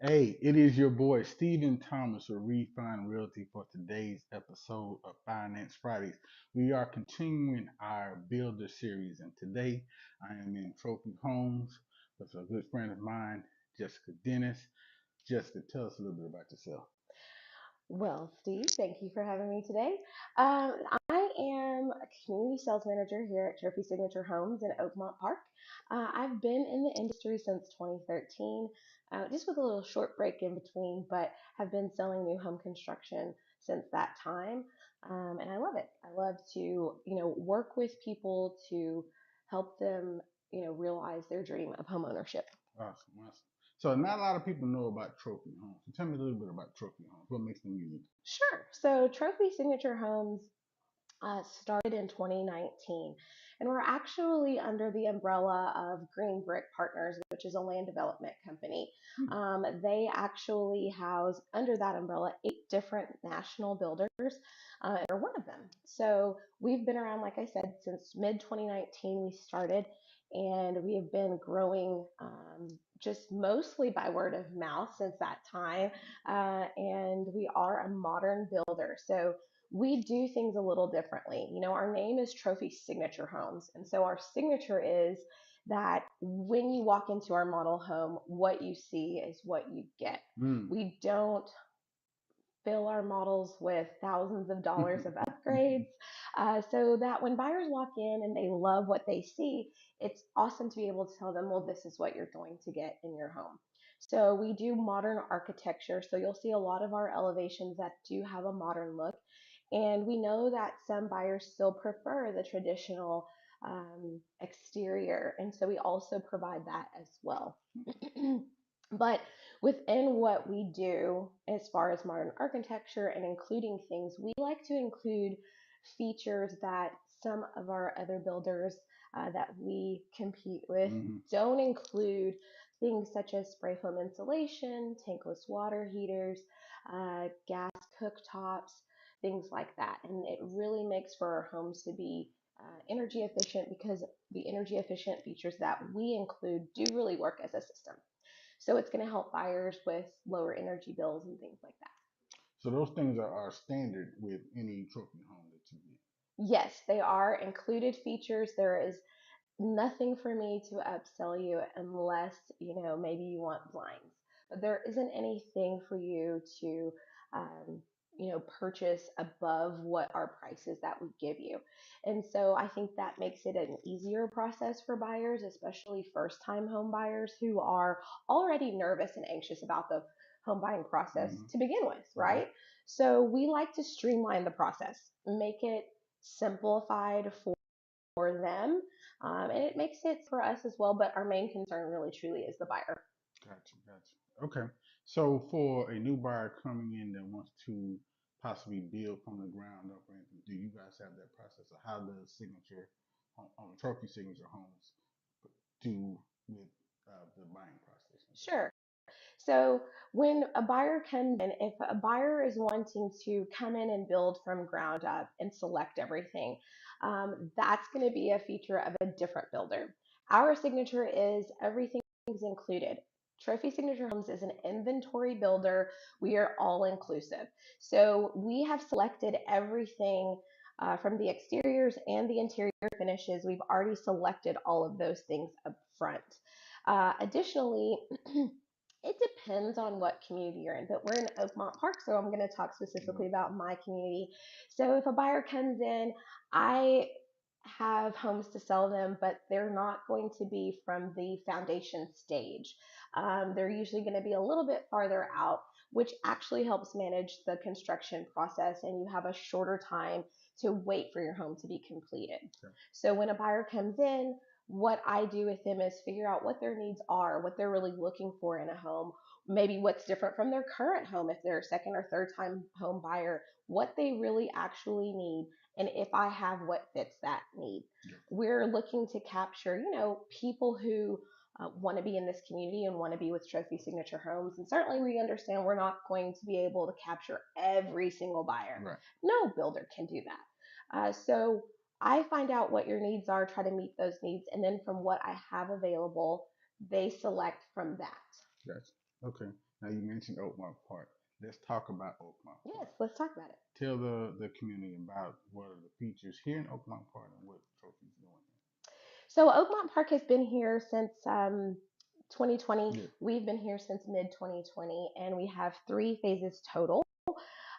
Hey, it is your boy Stephen Thomas with Refine Realty for today's episode of Finance Fridays. We are continuing our Builder series, and today I am in Trophy Homes with a good friend of mine, Jessica Dennis. Jessica, tell us a little bit about yourself. Well, Steve, thank you for having me today. Um, I am a community sales manager here at Trophy Signature Homes in Oakmont Park. I've been in the industry since 2013, just with a little short break in between, but have been selling new home construction since that time. And I love it. I love to, work with people to help them, realize their dream of home ownership. Awesome, awesome. So, not a lot of people know about Trophy Homes. So, tell me a little bit about Trophy Homes. What makes them unique? Sure. So Trophy Signature Homes started in 2019. And we're actually under the umbrella of Green Brick Partners, which is a land development company. Hmm. They actually house under that umbrella 8 different national builders, and we're one of them. So we've been around, like I said, since mid 2019 we started, and we have been growing just mostly by word of mouth since that time. And we are a modern builder. So we do things a little differently. Our name is Trophy Signature Homes. And so our signature is that when you walk into our model home, what you see is what you get. Mm. We don't fill our models with thousands of dollars of upgrades, so that when buyers walk in and they love what they see, it's awesome to be able to tell them, well, this is what you're going to get in your home. So we do modern architecture. So you'll see a lot of our elevations that do have a modern look. And we know that some buyers still prefer the traditional exterior. And so we also provide that as well. But within what we do as far as modern architecture and including things, we like to include features that some of our other builders that we compete with Hmm. don't include, things such as spray foam insulation, tankless water heaters, gas cooktops, things like that. And it really makes for our homes to be energy efficient, because the energy efficient features that we include do really work as a system. So it's going to help buyers with lower energy bills and things like that. So, those things are standard with any Trophy home that you get. Yes, they are included features. There is nothing for me to upsell you unless, maybe you want blinds. But there isn't anything for you to, um, purchase above what our prices that we give you. And so I think that makes it an easier process for buyers, especially first time home buyers who are already nervous and anxious about the home buying process Hmm. to begin with, Right. right? So we like to streamline the process, make it simplified for them. And it makes it for us as well. But our main concern really truly is the buyer. Gotcha, gotcha. Okay. So for a new buyer coming in that wants to possibly build from the ground up or anything, do you guys have that process? Or how does Trophy Signature Homes do with the buying process and stuff? Sure. So when a buyer comes in, if a buyer is wanting to come in and build from ground up and select everything, that's going to be a feature of a different builder. Our signature is everything's included. Trophy Signature Homes is an inventory builder. We are all inclusive. So we have selected everything from the exteriors and the interior finishes. We've already selected all of those things up front. Additionally, it depends on what community you're in, but we're in Oakmont Park, so I'm going to talk Mhm. specifically about my community. So if a buyer comes in, I have homes to sell them, but they're not going to be from the foundation stage. They're usually going to be a little bit farther out, which actually helps manage the construction process, and you have a shorter time to wait for your home to be completed. Okay. So when a buyer comes in, what I do with them is figure out what their needs are, what they're really looking for in a home, maybe what's different from their current home if they're a second or third time home buyer, what they really actually need, and if I have what fits that need. Yeah. We're looking to capture, people who want to be in this community and want to be with Trophy Signature Homes. And certainly we understand we're not going to be able to capture every single buyer. Right. No builder can do that. So I find out what your needs are, try to meet those needs, and then from what I have available, they select from that. Gotcha. Okay. Now you mentioned Oakmont Park. Let's talk about Oakmont Yes, Park. let's talk about it. Tell the community about what are the features here in Oakmont Park and what trophies doing So Oakmont Park has been here since 2020. here. We've been here since mid 2020, and we have three phases total.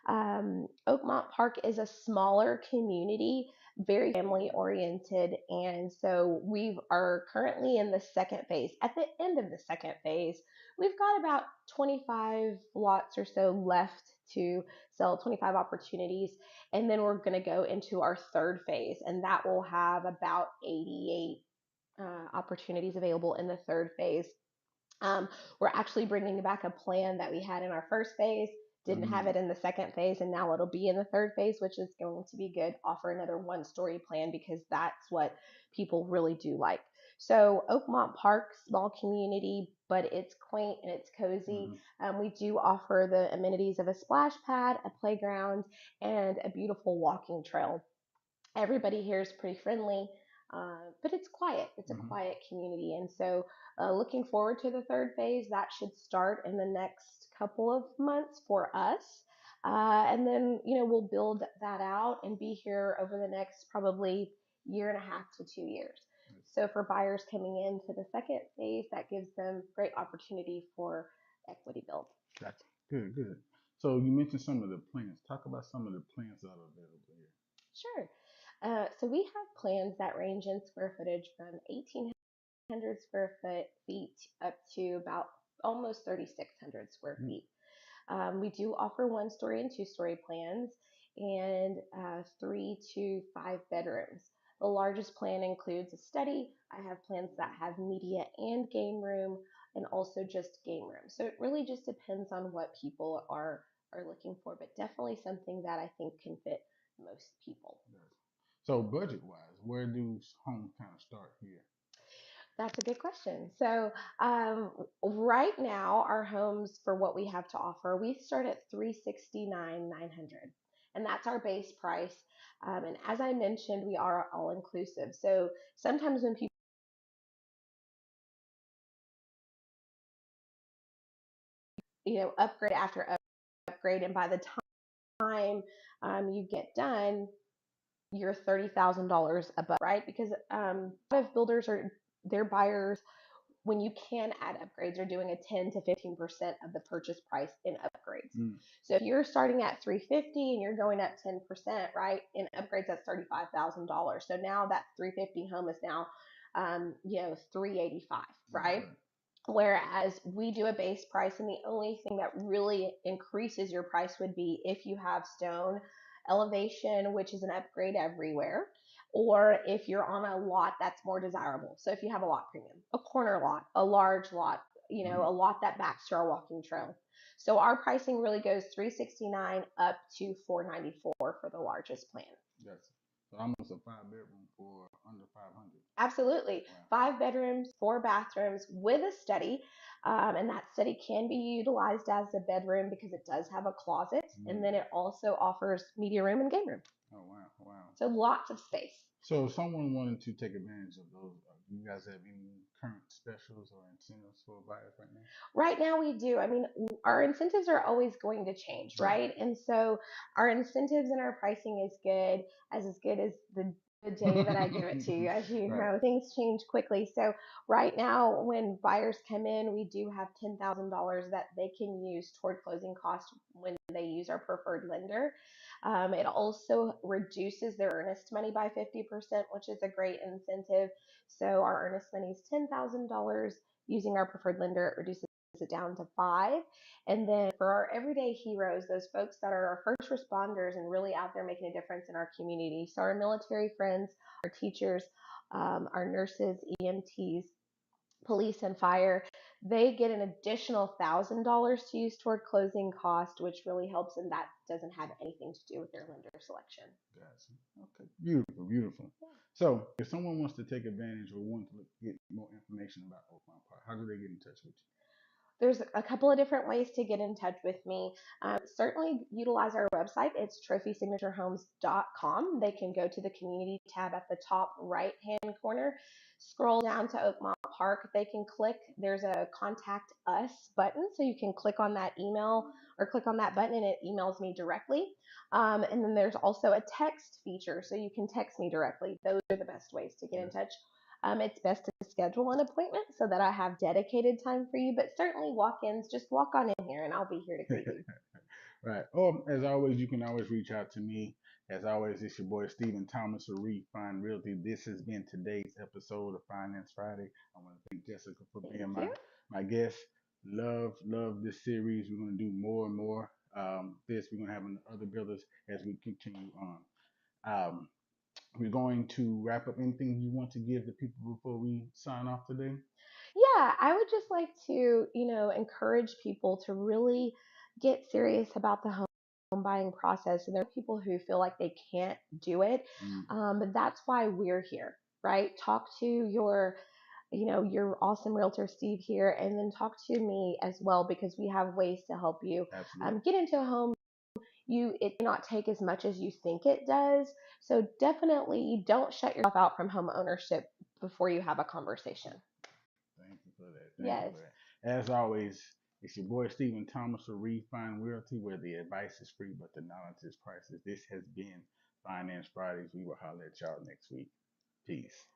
Oakmont Park is a smaller community, very family oriented, and so we are currently in the second phase. At the end of the second phase, we've got about 25 lots or so left to sell, 25 opportunities, and then we're going to go into our third phase, and that will have about 88 opportunities available in the third phase. We're actually bringing back a plan that we had in our first phase, didn't have Mm, it in the second phase, and now it'll be in the third phase, which is going to be good. Offer another one-story plan because that's what people really do like. So Oakmont Park, small community, but it's quaint and it's cozy. mm, We do offer the amenities of a splash pad, a playground, and a beautiful walking trail. Everybody here is pretty friendly, but it's quiet. It's a mm, quiet community, and so looking forward to the third phase. That should start in the next couple of months for us, and then we'll build that out and be here over the next probably year and a half to 2 years. So for buyers coming into the second phase, that gives them great opportunity for equity build. gotcha. Good, good. So you mentioned some of the plans. Talk about some of the plans that are available here. Sure. So we have plans that range in square footage from 1,800 square feet up to about almost 3,600 square Mm, feet. We do offer one-story and two-story plans and 3 to 5 bedrooms. The largest plan includes a study. I have plans that have media and game room and also just game room. So it really just depends on what people are looking for, but definitely something that I think can fit most people. gotcha. So budget wise, where do homes kind of start here? That's a good question. So, right now, our homes for what we have to offer, we start at 369,900, and that's our base price. And as I mentioned, we are all inclusive. So sometimes when people upgrade after upgrade, and by the time you get done, you're $30,000 above, right? Because a lot of builders are their buyers when you can add upgrades, are doing a 10 to 15% of the purchase price in upgrades. Mm, So if you're starting at 350 and you're going up 10%, right, in upgrades, that's $35,000. So now that 350 home is now, 385, that's right? right. Whereas we do a base price, and the only thing that really increases your price would be if you have stone elevation, which is an upgrade everywhere, or if you're on a lot that's more desirable. So if you have a lot premium, a corner lot, a large lot, Mm, a lot that backs to our walking trail. So our pricing really goes 369 up to 494 for the largest plan. gotcha. So almost a 5 bedroom for under 500. Absolutely. Wow. 5 bedrooms, 4 bathrooms with a study. And that study can be utilized as a bedroom because it does have a closet. And Mm. then it also offers media room and game room. Oh wow, wow. So lots of space. So if someone wanted to take advantage of those, do you guys have any current specials or incentives for buyers right now? Right now, we do. I mean, our incentives are always going to change, Right. right? And so our incentives and our pricing is good as the day that I give it to you. As you Right. know, things change quickly. So right now, when buyers come in, we do have $10,000 that they can use toward closing costs when they use our preferred lender. It also reduces their earnest money by 50%, which is a great incentive. So our earnest money is $10,000. Using our preferred lender, it reduces it down to 5. And then for our everyday heroes, those folks that are our first responders and really out there making a difference in our community. So our military friends, our teachers, our nurses, EMTs, police and fire, they get an additional $1,000 to use toward closing cost, which really helps, and that doesn't have anything to do with their lender selection. Gotcha. Okay. Beautiful, beautiful. So if someone wants to take advantage or want to get more information about Oakmont Park, how do they get in touch with you? There's a couple of different ways to get in touch with me. Certainly utilize our website. It's trophysignaturehomes.com. They can go to the community tab at the top right hand corner, scroll down to Oakmont Park. They can click, there's a contact us button. So you can click on that email or click on that button and it emails me directly. And then there's also a text feature. So you can text me directly. Those are the best ways to get in touch. It's best to schedule an appointment so that I have dedicated time for you, but certainly walk ins, just walk on in here and I'll be here to greet you. Right. Or as always, you can always reach out to me. As always, it's your boy Stephen Thomas of Refine Realty. This has been today's episode of Finance Friday. I want to thank Jessica for being Thank my you. my guest. Love this series. We're gonna do more and more. This we're gonna have other builders as we continue on. Um, we're going to wrap up. Anything you want to give the people before we sign off today? Yeah, I would just like to, encourage people to really get serious about the home buying process. And there are people who feel like they can't do it. Mm, But that's why we're here, right? Talk to your awesome realtor Steve here, and then talk to me as well because we have ways to help you absolutely. get into a home. It may not take as much as you think it does. So definitely don't shut yourself out from home ownership before you have a conversation. Thank you for that. Thank you Yes. for that. As always, it's your boy Stephen Thomas of Refine Realty, where the advice is free, but the knowledge is priceless. This has been Finance Fridays. We will holler at y'all next week. Peace.